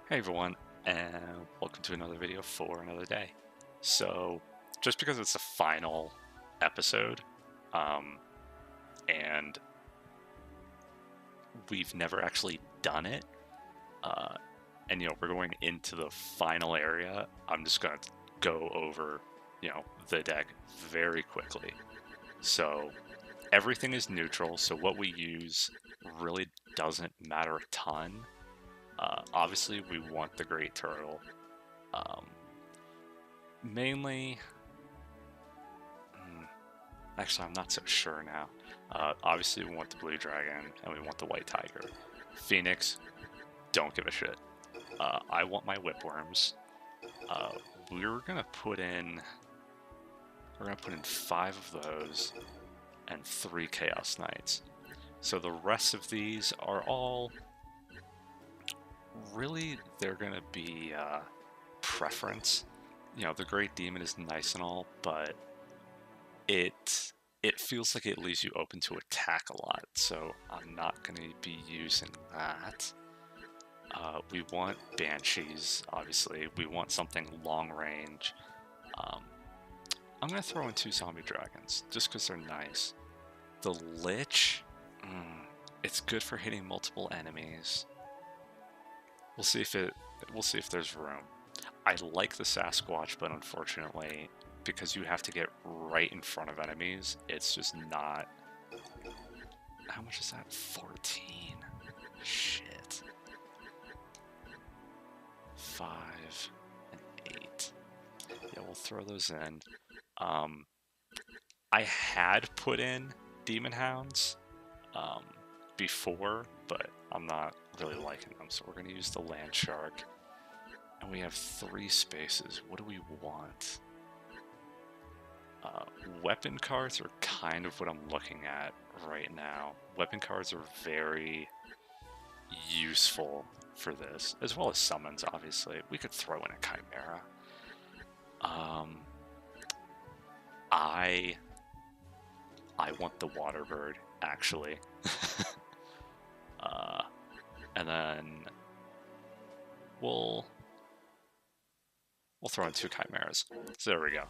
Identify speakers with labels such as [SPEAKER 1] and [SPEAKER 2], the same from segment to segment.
[SPEAKER 1] Hey everyone, and welcome to another video for another day. So, just because it's the final episode, and we've never actually done it, and we're going into the final area, I'm just gonna go over, the deck very quickly. So, everything is neutral, so what we use really doesn't matter a ton. Obviously, we want the Great Turtle. Mainly, actually, I'm not so sure now. Obviously, we want the Blue Dragon, and we want the White Tiger. Phoenix, don't give a shit. I want my Whipworms. We're gonna put in 5 of those and 3 Chaos Knights. So the rest of these are all really, they're gonna be preference. The Great Demon is nice and all, but it feels like it leaves you open to attack a lot, so I'm not going to be using that. We want Banshees, obviously. We want something long range. I'm going to throw in 2 Zombie Dragons, just because they're nice. The Lich, it's good for hitting multiple enemies. We'll see if there's room. I like the Sasquatch, but unfortunately, because you have to get right in front of enemies, it's just not... How much is that? 14. Shit. 5 and 8. Yeah, we'll throw those in. I had put in Demon Hounds before, but I'm not really liking them, so we're going to use the Land Shark. And we have 3 spaces. What do we want? Weapon cards are kind of what I'm looking at right now. Weapon cards are very useful for this, as well as summons, obviously. We could throw in a Chimera. I want the Waterbird, actually. And then we'll throw in 2 Chimeras. So there we go.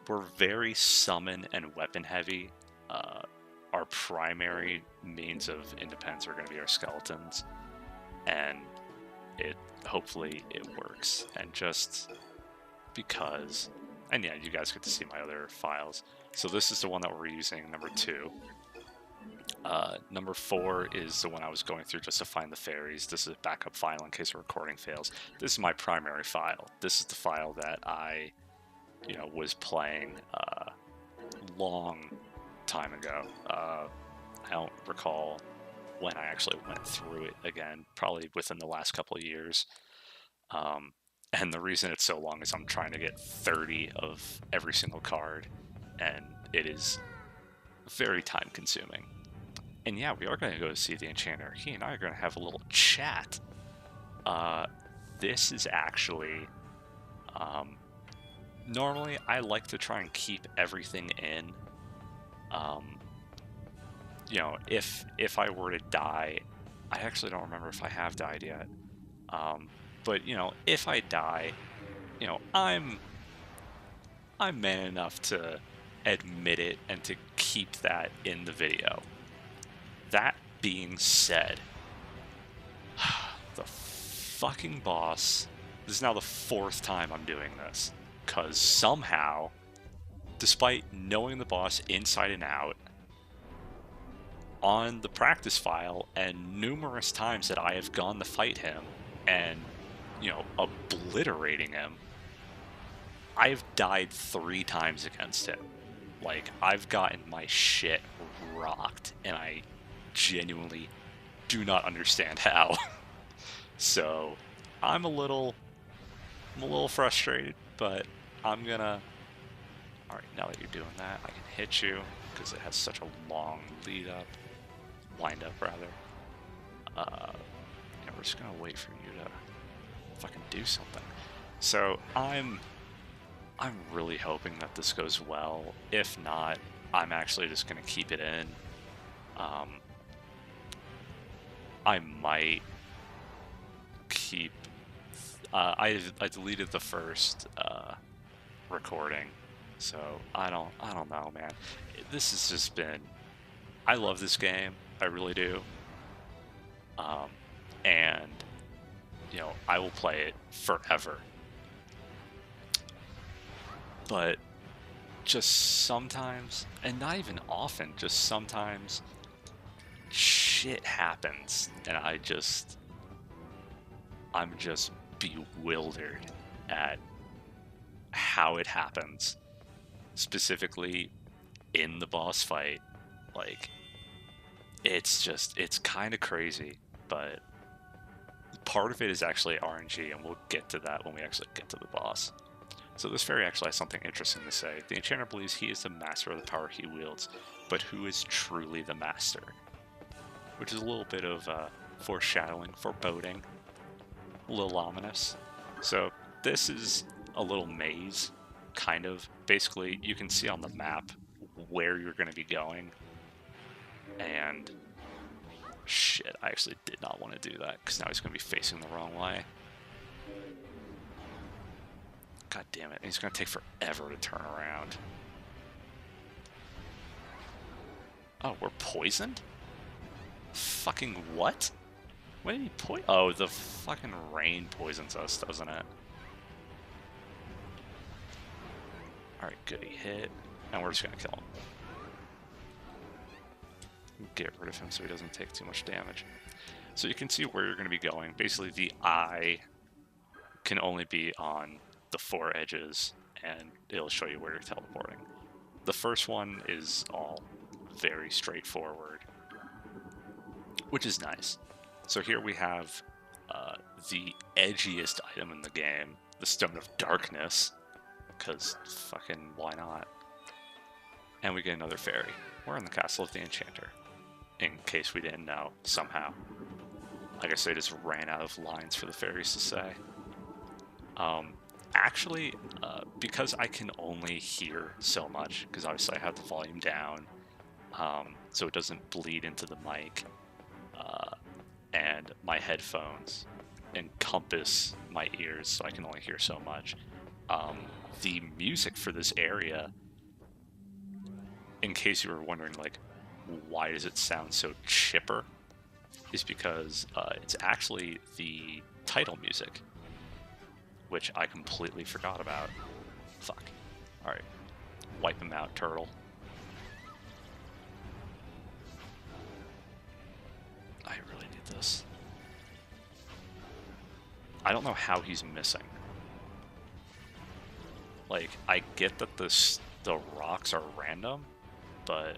[SPEAKER 1] We're very summon and weapon heavy. Our primary means of independence are going to be our skeletons, and hopefully it works. And just because, and yeah, you guys get to see my other files. So this is the one that we're using, number 2. Number 4 is the one I was going through just to find the fairies. This is a backup file in case the recording fails. This is my primary file. This is the file that I, was playing long time ago. I don't recall when I actually went through it again, probably within the last couple of years. And the reason it's so long is I'm trying to get 30 of every single card, and it is very time consuming. And yeah, we are going to go see the enchanter. He and I are going to have a little chat. This is actually... normally, I like to try and keep everything in. If I were to die... I actually don't remember if I have died yet. But, if I die, I'm man enough to admit it and to keep that in the video. That being said, the fucking boss, this is now the 4th time I'm doing this, because somehow, despite knowing the boss inside and out, on the practice file and numerous times that I have gone to fight him and, obliterating him, I've died 3 times against him. Like, I've gotten my shit rocked, and I genuinely do not understand how. So I'm a little frustrated, but I'm gonna... Alright, now that you're doing that, I can hit you, because it has such a long wind up rather. We're just gonna wait for you to fucking do something. So I'm really hoping that this goes well. If not, I'm actually just gonna keep it in. I might keep. I deleted the first recording, so I don't know, man. This has just been. I love this game. I really do. And you know, I will play it forever. But just sometimes, and not even often, just sometimes, shit happens, and I'm just bewildered at how it happens, specifically in the boss fight. Like, it's kind of crazy, but part of it is actually RNG, and we'll get to that when we actually get to the boss. So this fairy actually has something interesting to say. The enchanter believes he is the master of the power he wields, but who is truly the master? Which is a little bit of foreshadowing, foreboding, a little ominous. So this is a little maze, kind of. Basically, you can see on the map where you're going to be going. And shit, I actually did not want to do that, because now he's going to be facing the wrong way. God damn it, he's going to take forever to turn around. Oh, we're poisoned? Fucking what? When did he poison? Oh, the fucking rain poisons us, doesn't it? Alright, good, he hit. And we're just going to kill him. Get rid of him so he doesn't take too much damage. So you can see where you're going to be going. Basically, the eye can only be on the 4 edges, and it'll show you where you're teleporting. The first one is all very straightforward, which is nice. So here we have the edgiest item in the game, the Stone of Darkness, because fucking why not? And we get another fairy. We're in the castle of the enchanter, in case we didn't know somehow. Like I said, I just ran out of lines for the fairies to say. Actually, because I can only hear so much, because obviously I have the volume down, so it doesn't bleed into the mic, and my headphones encompass my ears, so I can only hear so much. The music for this area, in case you were wondering, like, why does it sound so chipper, is because it's actually the title music, which I completely forgot about. Fuck. Alright. Wipe him out, turtle. I really need this. I don't know how he's missing. Like, I get that the rocks are random, but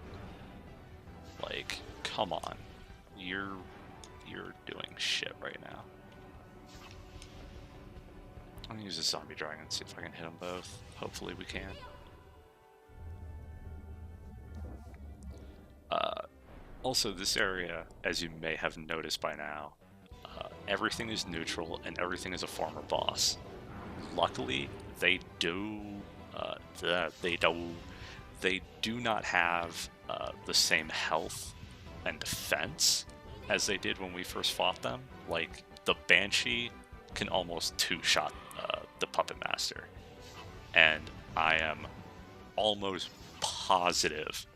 [SPEAKER 1] like, come on. You're doing shit right now. I'm gonna use a zombie dragon and see if I can hit them both. Hopefully we can. Also, this area, as you may have noticed by now, everything is neutral and everything is a former boss. Luckily, they do not have the same health and defense as they did when we first fought them. Like, the Banshee can almost two-shot the Puppet Master, and I am almost positive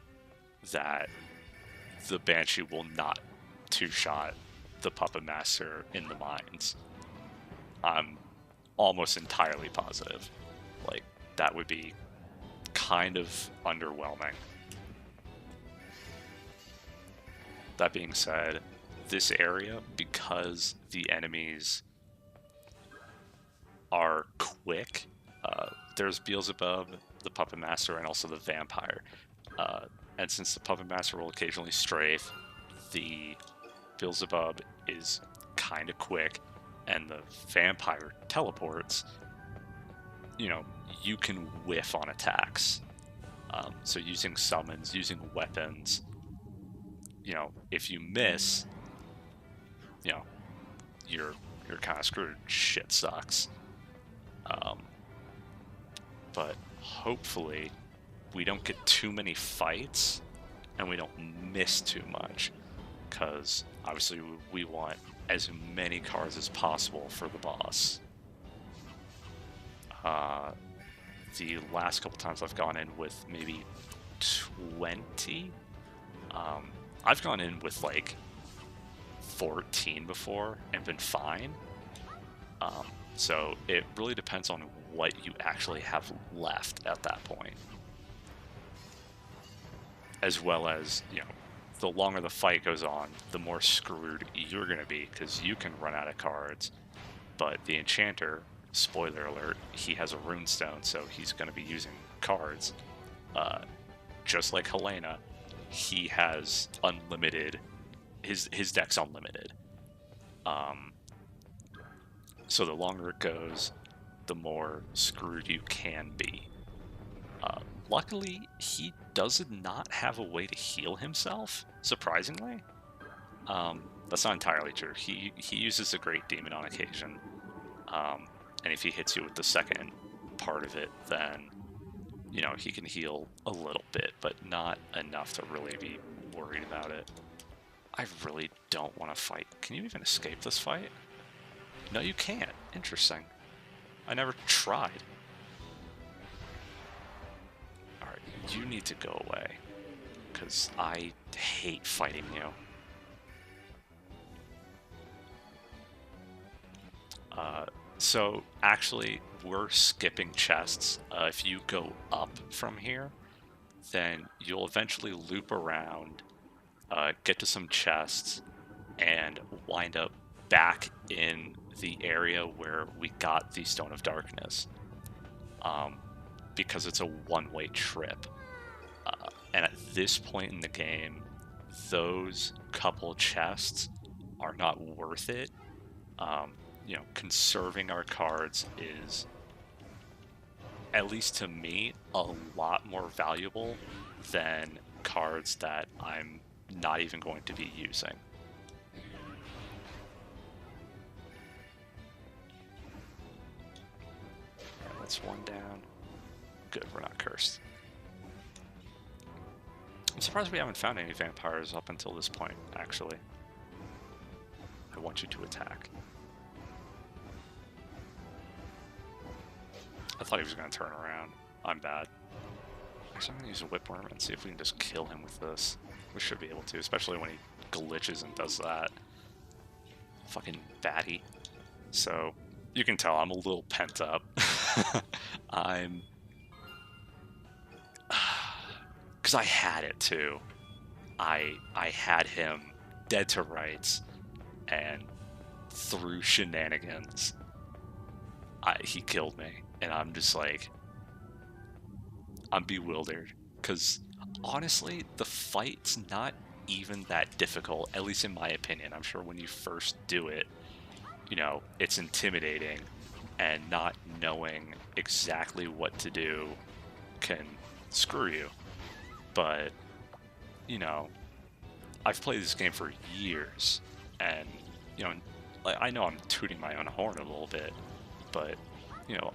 [SPEAKER 1] that the Banshee will not two-shot the Puppet Master in the mines. I'm almost entirely positive. Like, that would be kind of underwhelming. That being said, this area, because the enemies are quick, there's Beelzebub, the Puppet Master, and also the Vampire. And since the Puppet Master will occasionally strafe, the Beelzebub is kind of quick, and the Vampire teleports. You know, you can whiff on attacks. So using summons, using weapons, you know, if you miss, you know, you're kind of screwed. Shit sucks. But hopefully we don't get too many fights and we don't miss too much, because obviously we want as many cards as possible for the boss. The last couple times I've gone in with maybe 20. I've gone in with like 14 before and been fine. So it really depends on what you actually have left at that point. As well as, you know, the longer the fight goes on, the more screwed you're going to be because you can run out of cards. But the enchanter, spoiler alert, he has a runestone, so he's going to be using cards. Just like Helena, he has unlimited. His deck's unlimited. So the longer it goes, the more screwed you can be. Luckily, he does not have a way to heal himself, surprisingly. That's not entirely true. He uses a Great Demon on occasion. And if he hits you with the second part of it, then, you know, he can heal a little bit, but not enough to really be worried about it. I really don't want to fight. Can you even escape this fight? No, you can't. Interesting. I never tried. Alright, you need to go away. Because I hate fighting you. So, actually, we're skipping chests. If you go up from here, then you'll eventually loop around, get to some chests, and wind up back in the area where we got the Stone of Darkness. Because it's a one-way trip. And at this point in the game, those couple chests are not worth it. You know, conserving our cards is, at least to me, a lot more valuable than cards that I'm not even going to be using. Alright, that's one down. Good, we're not cursed. I'm surprised we haven't found any vampires up until this point, actually. I want you to attack. I thought he was going to turn around. I'm bad. Actually, I'm going to use a Whipworm and see if we can just kill him with this. We should be able to, especially when he glitches and does that. Fucking batty. So, you can tell I'm a little pent up. I'm... Because I had it, too. I had him dead to rights, and through shenanigans, he killed me. And I'm just like, I'm bewildered. Because honestly, the fight's not even that difficult, at least in my opinion. I'm sure when you first do it, you know, it's intimidating, and not knowing exactly what to do can screw you. But, you know, I've played this game for years, and, you know, I know I'm tooting my own horn a little bit, but, you know,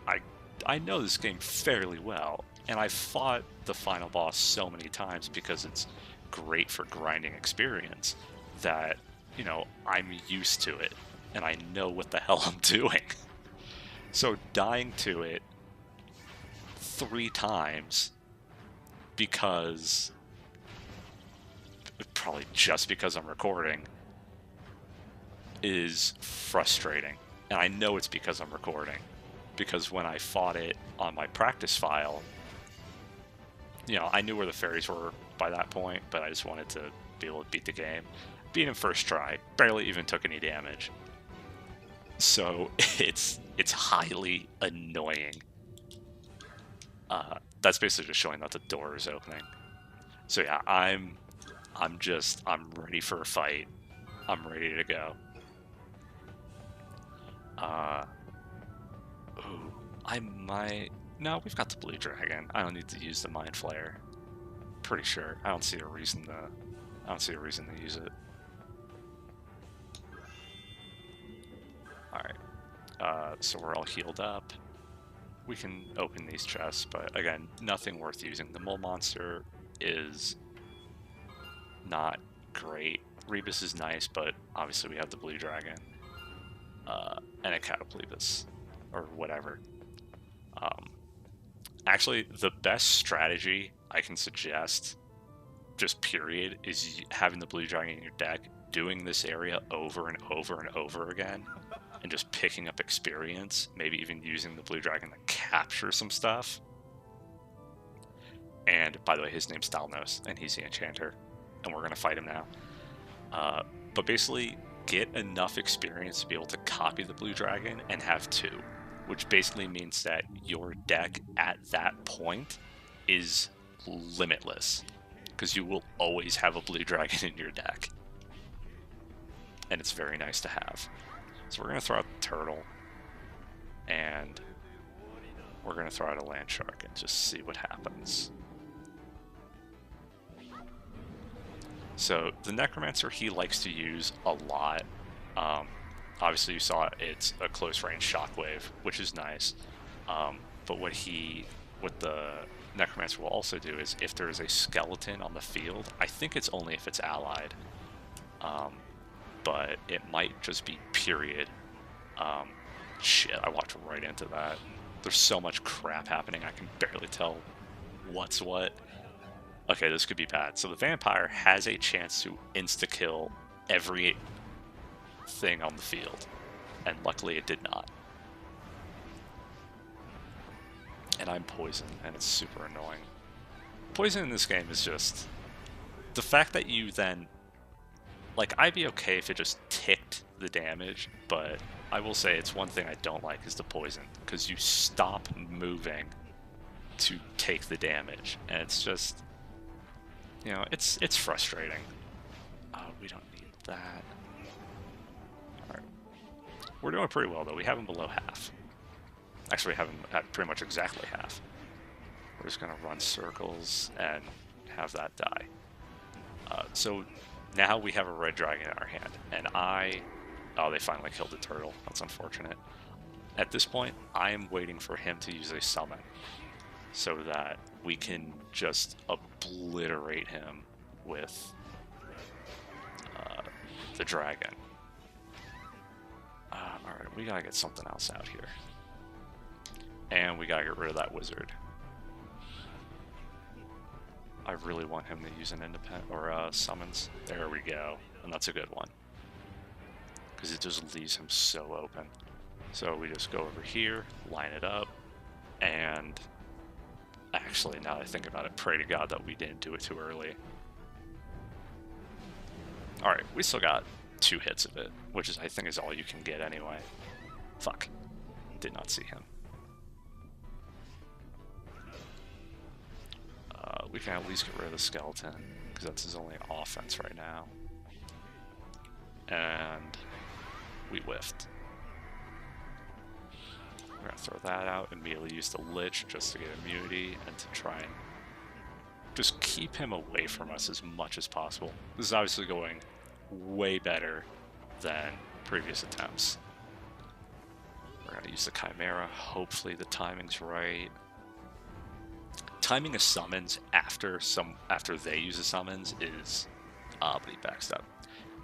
[SPEAKER 1] I know this game fairly well, and I've fought the final boss so many times because it's great for grinding experience that, you know, I'm used to it, and I know what the hell I'm doing. So dying to it 3 times because... probably just because I'm recording is frustrating. And I know it's because I'm recording. Because when I fought it on my practice file, you know, I knew where the fairies were by that point, but I just wanted to be able to beat the game. Beat him first try, barely even took any damage. So it's highly annoying. That's basically just showing that the door is opening. So yeah, I'm ready for a fight. I'm ready to go. Ooh, I might... No, we've got the blue dragon. I don't need to use the mind flare. Pretty sure. I don't see a reason to use it. Alright. So we're all healed up. We can open these chests, but again, nothing worth using. The mole monster is not great Rebus is nice, but obviously we have the blue dragon. And a Cataplevis, or whatever. Actually, the best strategy I can suggest, just period, is having the blue dragon in your deck, doing this area over and over and over again, and just picking up experience, maybe even using the blue dragon to capture some stuff. And, by the way, his name's Stalnos, and he's the enchanter, and we're going to fight him now. But basically, get enough experience to be able to copy the blue dragon and have 2. Which basically means that your deck at that point is limitless, because you will always have a blue dragon in your deck, and it's very nice to have. So we're going to throw out the turtle, and we're going to throw out a land shark and just see what happens. So the necromancer he likes to use a lot. Obviously, you saw it's a close range shockwave, which is nice. But what the necromancer will also do is, if there is a skeleton on the field, I think it's only if it's allied, but it might just be period. Shit, I walked right into that. There's so much crap happening, I can barely tell what's what. Okay, this could be bad. So the vampire has a chance to insta-kill every thing on the field, and luckily it did not. And I'm poisoned, and it's super annoying. Poison in this game is just the fact that you then, like, I'd be okay if it just ticked the damage, but I will say it's one thing I don't like is the poison, because you stop moving to take the damage, and it's just, you know, it's frustrating. We don't need that. We're doing pretty well, though. We have him below half. Actually, we have him at pretty much exactly half. We're just going to run circles and have that die. So now we have a red dragon in our hand. And oh, they finally killed the turtle. That's unfortunate. At this point, I am waiting for him to use a summon, so that we can just obliterate him with the dragon. Alright, we gotta get something else out here. And we gotta get rid of that wizard. I really want him to use an independent, or summons. There we go. And that's a good one, because it just leaves him so open. So we just go over here, line it up, and actually, now that I think about it, pray to God that we didn't do it too early. Alright, we still got 2 hits of it, which is, I think, is all you can get anyway. Fuck. Did not see him. We can at least get rid of the skeleton, because that's his only offense right now. And we whiffed. We're going to throw that out, immediately use the Lich just to get immunity, and to try and just keep him away from us as much as possible. This is obviously going way better than previous attempts. We're going to use the Chimera. Hopefully the timing's right. Timing a summons after they use a summons is, but he backs up,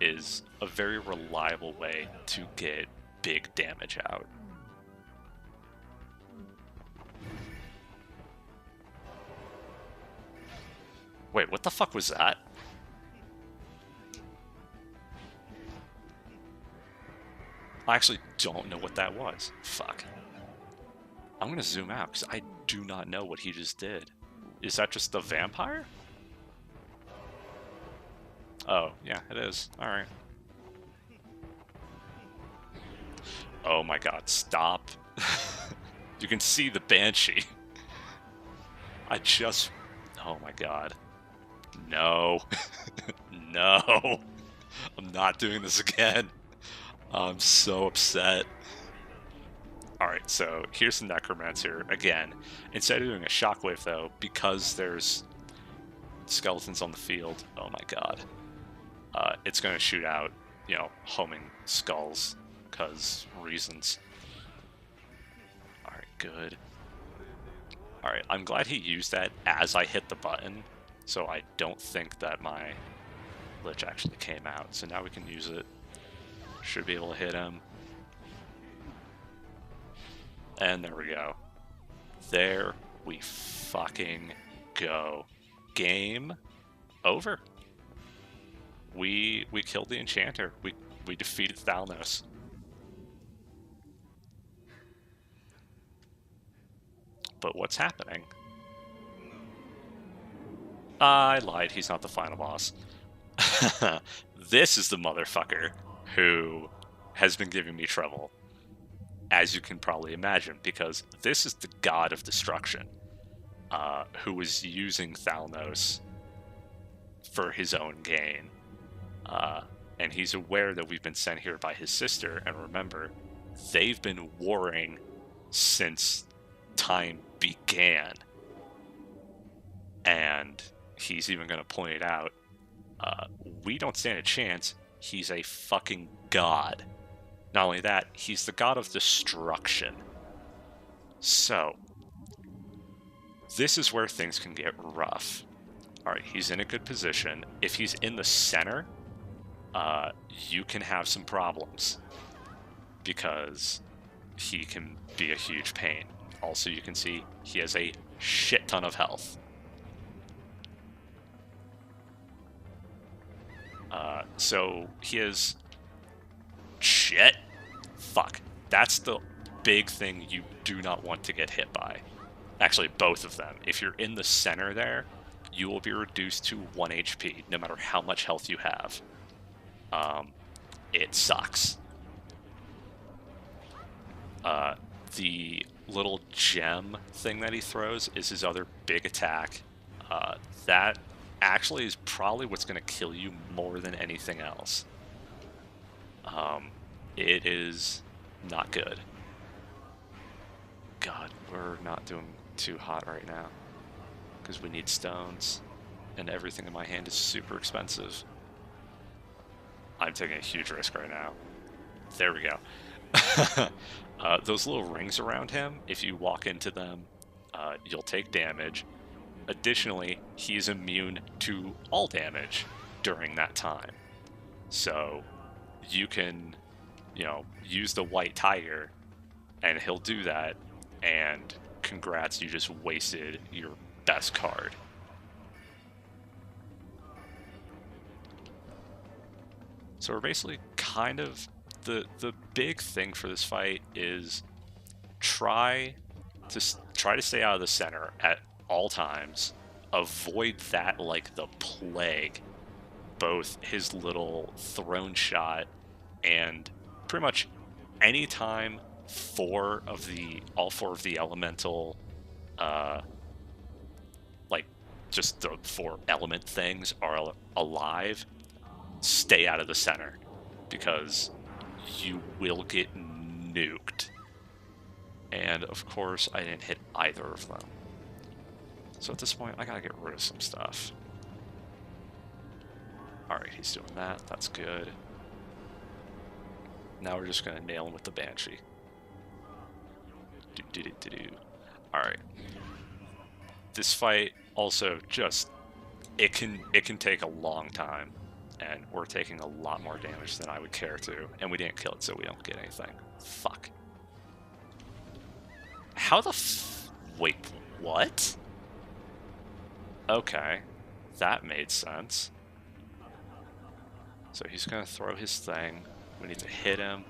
[SPEAKER 1] is a very reliable way to get big damage out. Wait, what the fuck was that? I actually don't know what that was. Fuck. I'm gonna zoom out, because I do not know what he just did. Is that just the vampire? Oh, yeah, it is. Alright. Oh my god, stop. You can see the Banshee. Oh my god. No. No. I'm not doing this again. I'm so upset. Alright, so here's the Necromancer. Again, instead of doing a shockwave, though, because there's skeletons on the field, oh my god, it's going to shoot out, you know, homing skulls, because reasons. Alright, good. Alright, I'm glad he used that as I hit the button, so I don't think that my Lich actually came out, so now we can use it. Should be able to hit him. And there we go. There we fucking go. Game over. We killed the enchanter. We defeated Thalnos. But what's happening? I lied, he's not the final boss. This is the motherfucker who has been giving me trouble, as you can probably imagine, because this is the god of destruction, who was using Thalnos for his own gain. And he's aware that we've been sent here by his sister, and remember, they've been warring since time began. And he's even going to point it out. We don't stand a chance. He's a fucking god. Not only that, he's the god of destruction. So, this is where things can get rough. Alright, he's in a good position. If he's in the center, you can have some problems, because he can be a huge pain. Also, you can see he has a shit ton of health. So he has shit. Fuck. That's the big thing you do not want to get hit by. Actually, both of them. If you're in the center there, you will be reduced to 1 HP, no matter how much health you have. It sucks. The little gem thing that he throws is his other big attack. That actually is probably what's going to kill you more than anything else. It is not good. God, we're not doing too hot right now, because we need stones, and everything in my hand is super expensive. I'm taking a huge risk right now. There we go. Those little rings around him, if you walk into them, you'll take damage. Additionally, he's immune to all damage during that time. So you can, use the white tiger, and he'll do that, and congrats, you just wasted your best card. So we're basically kind of, the big thing for this fight is try to stay out of the center at all times. Avoid that like the plague. Both his little throne shot and pretty much any time all four of the elemental, just the 4 element things are alive, stay out of the center, because you will get nuked. And of course, I didn't hit either of them. So at this point, I gotta get rid of some stuff. Alright, he's doing that. That's good. Now we're just gonna nail him with the Banshee. Alright. This fight also just... It can take a long time. And we're taking a lot more damage than I would care to. And we didn't kill it, so we don't get anything. Fuck. How the wait, what? Okay. That made sense. So he's gonna throw his thing. We need to hit him.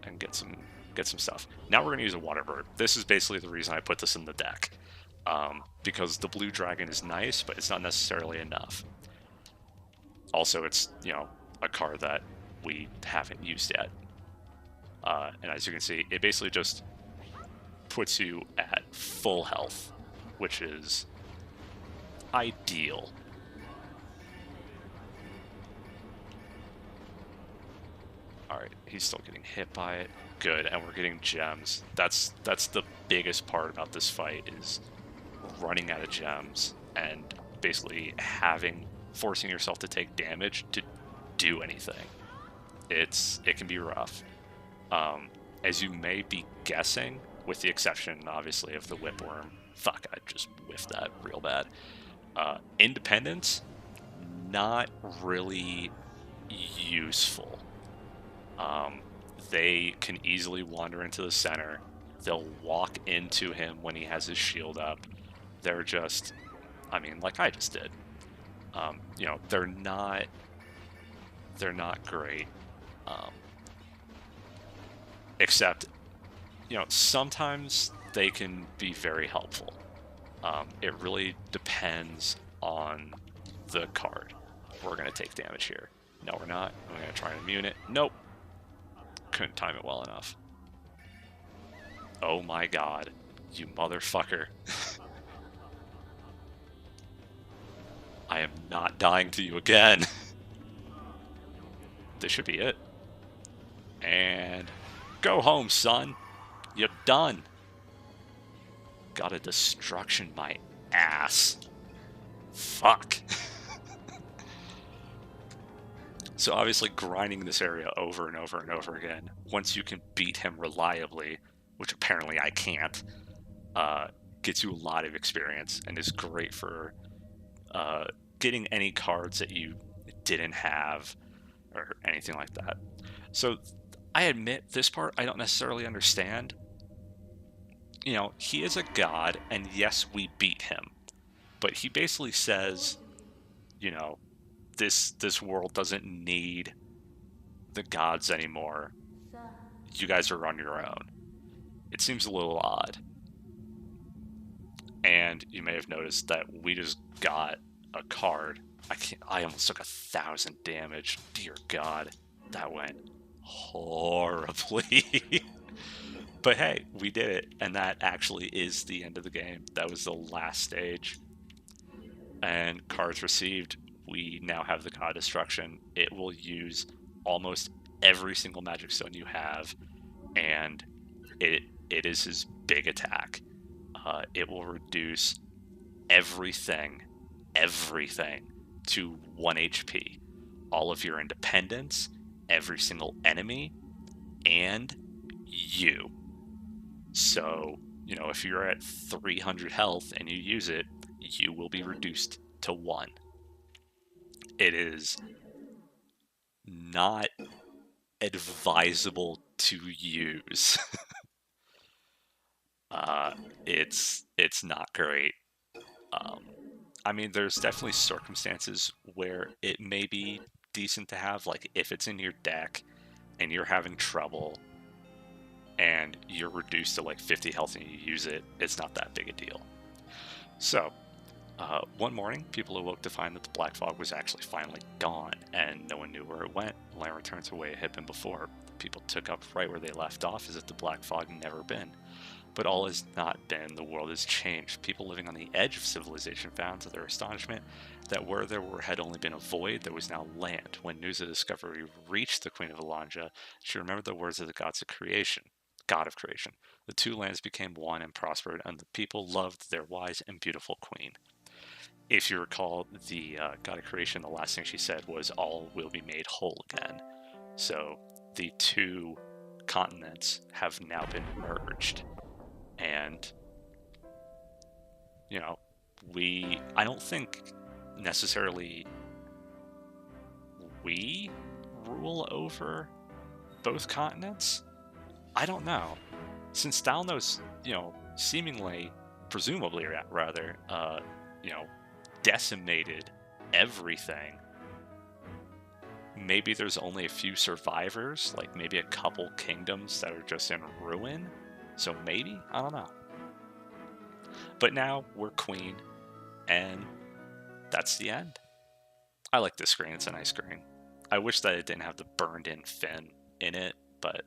[SPEAKER 1] And get some stuff. Now we're gonna use a water bird. This is basically the reason I put this in the deck. Because the blue dragon is nice, but it's not necessarily enough. Also, it's, a card that we haven't used yet. And as you can see, it basically just puts you at full health, which is ideal. Alright, he's still getting hit by it. Good, and we're getting gems. That's the biggest part about this fight, is running out of gems and basically forcing yourself to take damage to do anything. It can be rough. As you may be guessing, with the exception, obviously, of the whipworm. Fuck, I just whiffed that real bad. Independence, not really useful. They can easily wander into the center. They'll walk into him when he has his shield up. They're just, I mean, like I just did. You know, they're not great. Except, you know, sometimes they can be very helpful. It really depends on the card. We're going to take damage here. No, we're not. I'm going to try and immune it. Nope. Couldn't time it well enough. Oh my god. You motherfucker. I am not dying to you again. This should be it. And go home, son. You're done. Got a destruction, my ass. Fuck. So obviously grinding this area over and over and over again, once you can beat him reliably, which apparently I can't, gets you a lot of experience and is great for getting any cards that you didn't have or anything like that. So I admit this part I don't necessarily understand. You know, he is a god, and yes, we beat him. But he basically says, you know, this world doesn't need the gods anymore. You guys are on your own. It seems a little odd. And you may have noticed that we just got a card. I almost took 1,000 damage. Dear God, that went horribly. But hey, we did it, and that actually is the end of the game. That was the last stage. And cards received, we now have the God Destruction. It will use almost every single magic stone you have, and it is his big attack. It will reduce everything to 1 HP. All of your independence, every single enemy, and you. So, you know, if you're at 300 health and you use it, you will be reduced to 1. It is not advisable to use. It's not great. I mean, there's definitely circumstances where it may be decent to have, like if it's in your deck and you're having trouble and you're reduced to like 50 health and you use it, it's not that big a deal. So, one morning, people awoke to find that the black fog was actually finally gone, and no one knew where it went. Land returned to the way it had been before. People took up right where they left off, as if the black fog had never been. But all has not been. The world has changed. People living on the edge of civilization found, to their astonishment, that where there had only been a void, there was now land. When news of discovery reached the Queen of Alanja, she remembered the words of the God of creation. The two lands became one and prospered, and the people loved their wise and beautiful queen. If you recall, the God of creation, the last thing she said was, all will be made whole again. So the two continents have now been merged. And, you know, I don't think necessarily we rule over both continents. I don't know. Since Dalnos, you know, seemingly, presumably rather, you know, decimated everything. Maybe there's only a few survivors, like maybe a couple kingdoms that are just in ruin. So maybe? I don't know. But now we're queen, and that's the end. I like this screen. It's a nice screen. I wish that it didn't have the burned in fin in it, but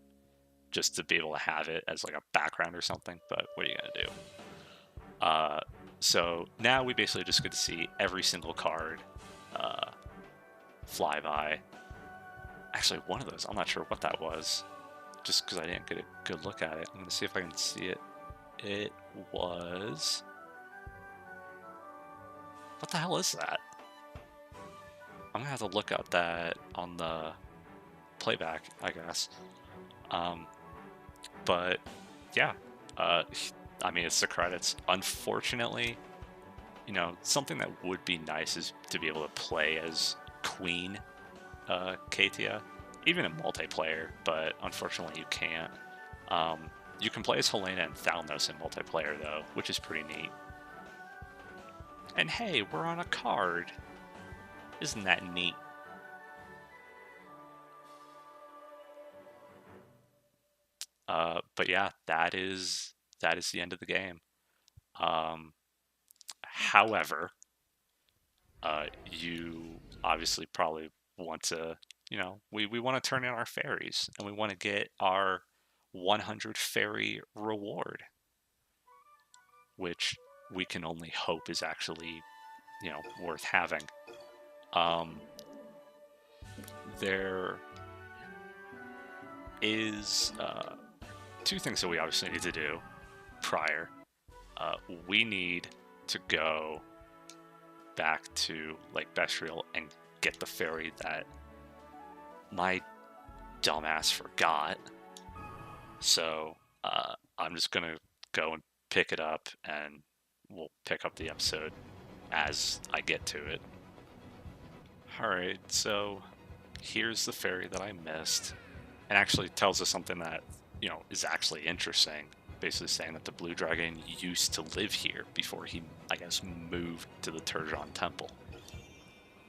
[SPEAKER 1] just to be able to have it as like a background or something. But what are you going to do? So now we basically just get to see every single card fly by. Actually, one of those, I'm not sure what that was, just because I didn't get a good look at it. I'm going to see if I can see it. It was... What the hell is that? I'm going to have to look at that on the playback, I guess. But, yeah. I mean, it's the credits. Unfortunately, You know, something that would be nice is to be able to play as Queen Katia, even in multiplayer, but unfortunately you can't. You can play as Helena and Thalnos in multiplayer, though, which is pretty neat. And hey, we're on a card. Isn't that neat? But yeah, that is the end of the game. However, you obviously probably want to, you know, we want to turn in our fairies and we want to get our 100 fairy reward, which we can only hope is actually, you know, worth having. There is two things that we obviously need to do prior. We need to go back to Lake Bestial and get the fairy that my dumbass forgot. So I'm just gonna go and pick it up, and we'll pick up the episode as I get to it. Alright, so here's the fairy that I missed. And actually tells us something that, you know, is actually interesting. Basically saying that the blue dragon used to live here before he, I guess, moved to the Turjan Temple.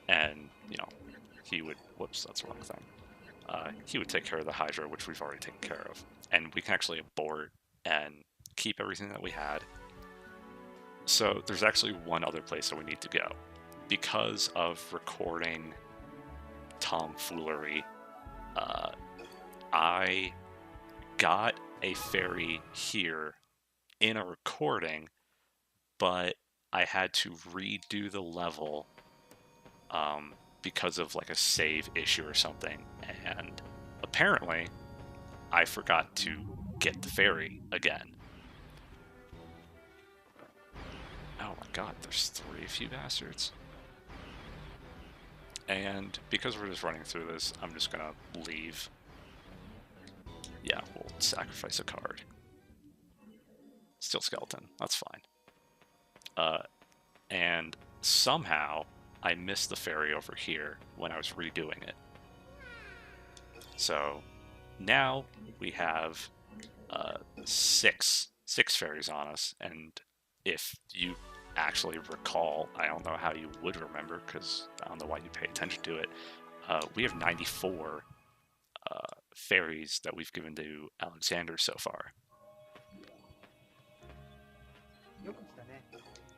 [SPEAKER 1] And, you know, he would... Whoops, that's the wrong thing. He would take care of the Hydra, which we've already taken care of. And we can actually abort and keep everything that we had. So there's actually one other place that we need to go. Because of recording tomfoolery, I got a fairy here in a recording, but I had to redo the level because of like a save issue or something, and apparently I forgot to get the fairy again. Oh my god, there's 3 of you bastards. And because we're just running through this, I'm just gonna leave. Yeah, we'll sacrifice a card. Still skeleton, that's fine. And somehow I missed the fairy over here when I was redoing it. So now we have 6 fairies on us, and if you actually recall, I don't know how you would remember because I don't know why you pay attention to it, we have 94 fairies that we've given to Alexander so far.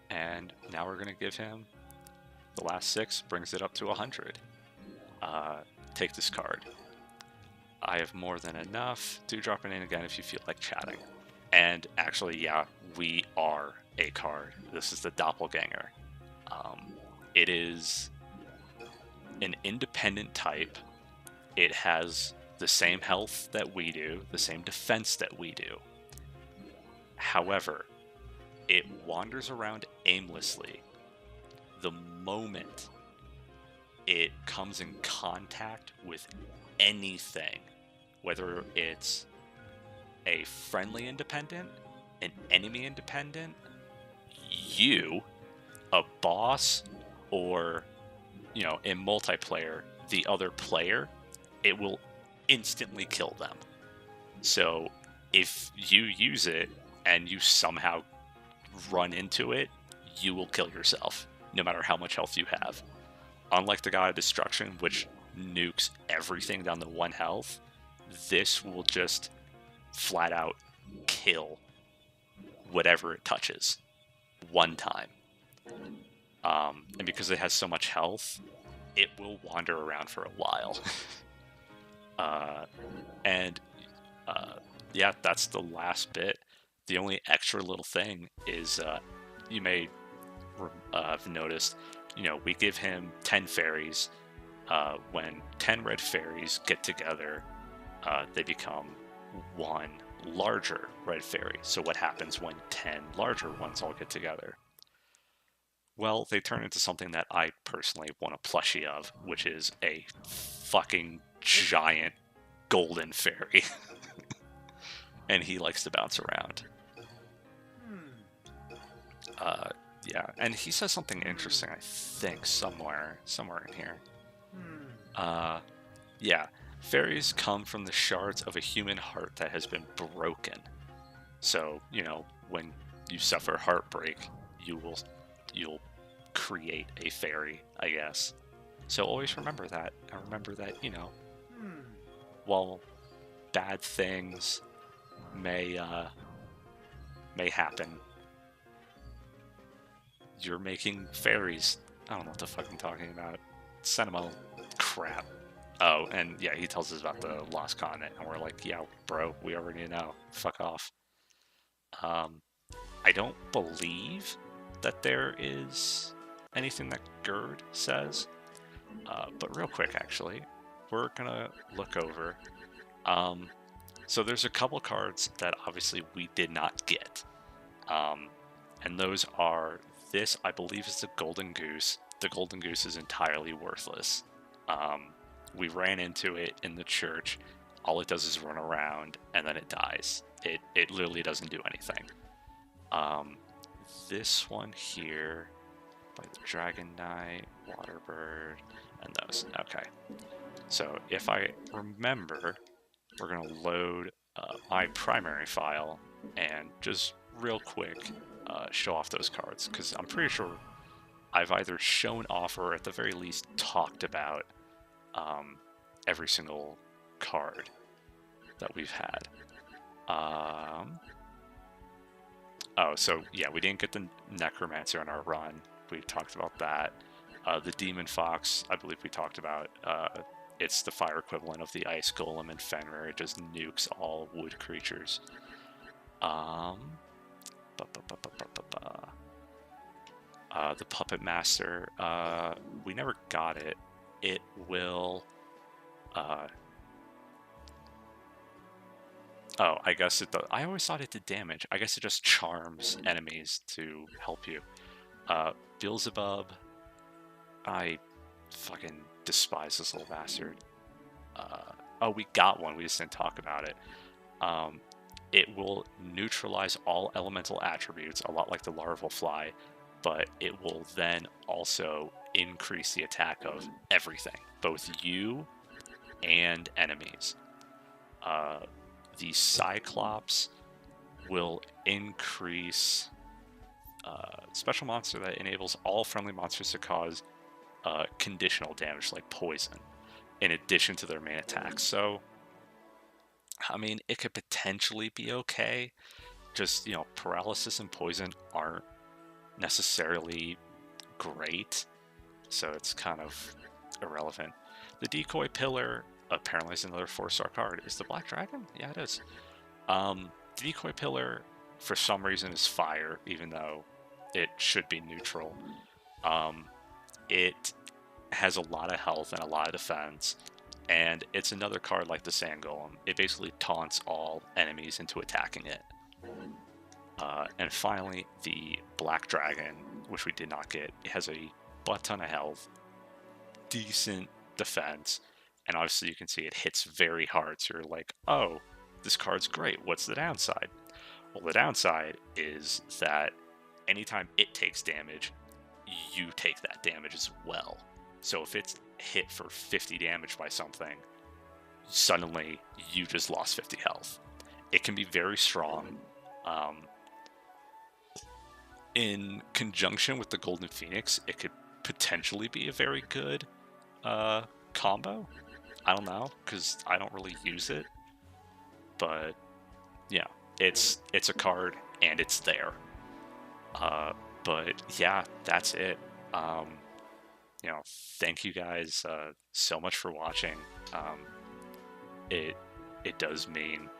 [SPEAKER 1] And now we're going to give him the last 6, brings it up to 100. Take this card. I have more than enough. Do drop it in again if you feel like chatting. And actually, yeah, we are a card. This is the Doppelganger. It is an independent type. It has the same health that we do, the same defense that we do. However, it wanders around aimlessly the moment it comes in contact with anything, whether it's a friendly independent, an enemy independent, you, a boss, or, you know, in multiplayer, the other player, it will instantly kill them. So if you use it and you somehow run into it, you will kill yourself, no matter how much health you have. Unlike the God of Destruction, which nukes everything down to 1 health, this will just flat out kill whatever it touches 1 time. And because it has so much health, it will wander around for a while. Yeah, that's the last bit. The only extra little thing is, you may have noticed, you know, we give him 10 fairies. When 10 red fairies get together, they become 1 larger red fairy. So what happens when 10 larger ones all get together? Well, they turn into something that I personally want a plushie of, which is a fucking giant golden fairy. And he likes to bounce around. Yeah, and he says something interesting, I think, somewhere in here. Yeah, fairies come from the shards of a human heart that has been broken. So, when you suffer heartbreak, you'll create a fairy, I guess. So always remember that. And remember that, while bad things may happen, you're making fairies. I don't know what the fuck I'm talking about. Sentimental crap. Oh, and yeah, he tells us about the Lost Continent, and we're like, yeah, bro, we already know. Fuck off. I don't believe that there is anything that Gerd says, but real quick, actually, we're gonna look over. So there's a couple cards that obviously we did not get, and those are this. I believe is the Golden Goose. The Golden Goose is entirely worthless. We ran into it in the church. All it does is run around, and then it dies. It literally doesn't do anything. This one here by the Dragon Knight, Waterbird, and those. Okay. So if I remember, we're going to load my primary file and just real quick show off those cards, because I'm pretty sure I've either shown off or at the very least talked about every single card that we've had. Oh, so yeah, we didn't get the Necromancer on our run. We talked about that. The Demon Fox, I believe we talked about. It's the fire equivalent of the Ice Golem in Fenrir. It just nukes all wood creatures. The Puppet Master, we never got it. It will... Oh, I guess it does. I always thought it did damage. I guess it just charms enemies to help you. Beelzebub. I fucking despise this little bastard. Oh, we got one. We just didn't talk about it. It will neutralize all elemental attributes, a lot like the larval fly, but it will then also increase the attack of everything, both you and enemies. The Cyclops will increase special monster that enables all friendly monsters to cause conditional damage like poison in addition to their main attack. So, I mean, it could potentially be okay. Just, paralysis and poison aren't necessarily great, so it's kind of irrelevant. The Decoy Pillar apparently is another 4-star card. Is the Black Dragon? Yeah, it is. The Decoy Pillar, for some reason, is fire, even though it should be neutral. It has a lot of health and a lot of defense, and it's another card like the Sand Golem. It basically taunts all enemies into attacking it. And finally, the Black Dragon, which we did not get. It has a butt ton of health, decent defense, and obviously you can see it hits very hard, so you're like, oh, this card's great. What's the downside? Well, the downside is that anytime it takes damage, you take that damage as well. So if it's hit for 50 damage by something, suddenly you just lost 50 health. It can be very strong. In conjunction with the Golden Phoenix, it could potentially be a very good combo. I don't know, because I don't really use it. But yeah, it's a card and it's there. But yeah, that's it. Thank you guys so much for watching. It does mean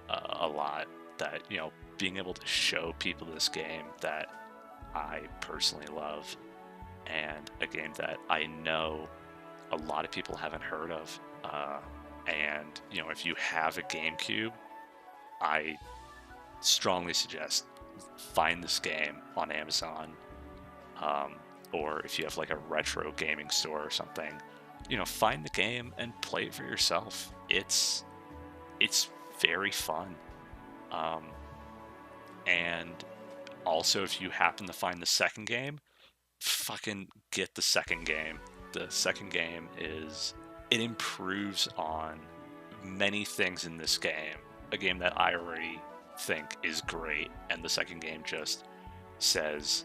[SPEAKER 1] a lot that being able to show people this game that I personally love, and a game that I know a lot of people haven't heard of. And if you have a GameCube, I strongly suggest find this game on Amazon, or if you have like a retro gaming store or something, find the game and play it for yourself. It's very fun, and Also, if you happen to find the second game, fucking get the second game. The second game it improves on many things in this game. A game that I already think is great, and the second game just says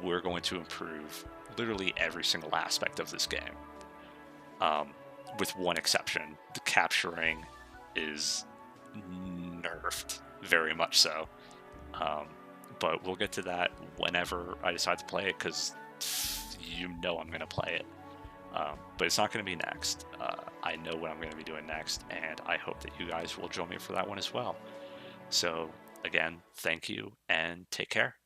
[SPEAKER 1] we're going to improve literally every single aspect of this game. With one exception, the capturing is nerfed, very much so. But we'll get to that whenever I decide to play it, because I'm going to play it. But it's not going to be next. I know what I'm going to be doing next, and I hope that you guys will join me for that one as well. So, again, thank you, and take care.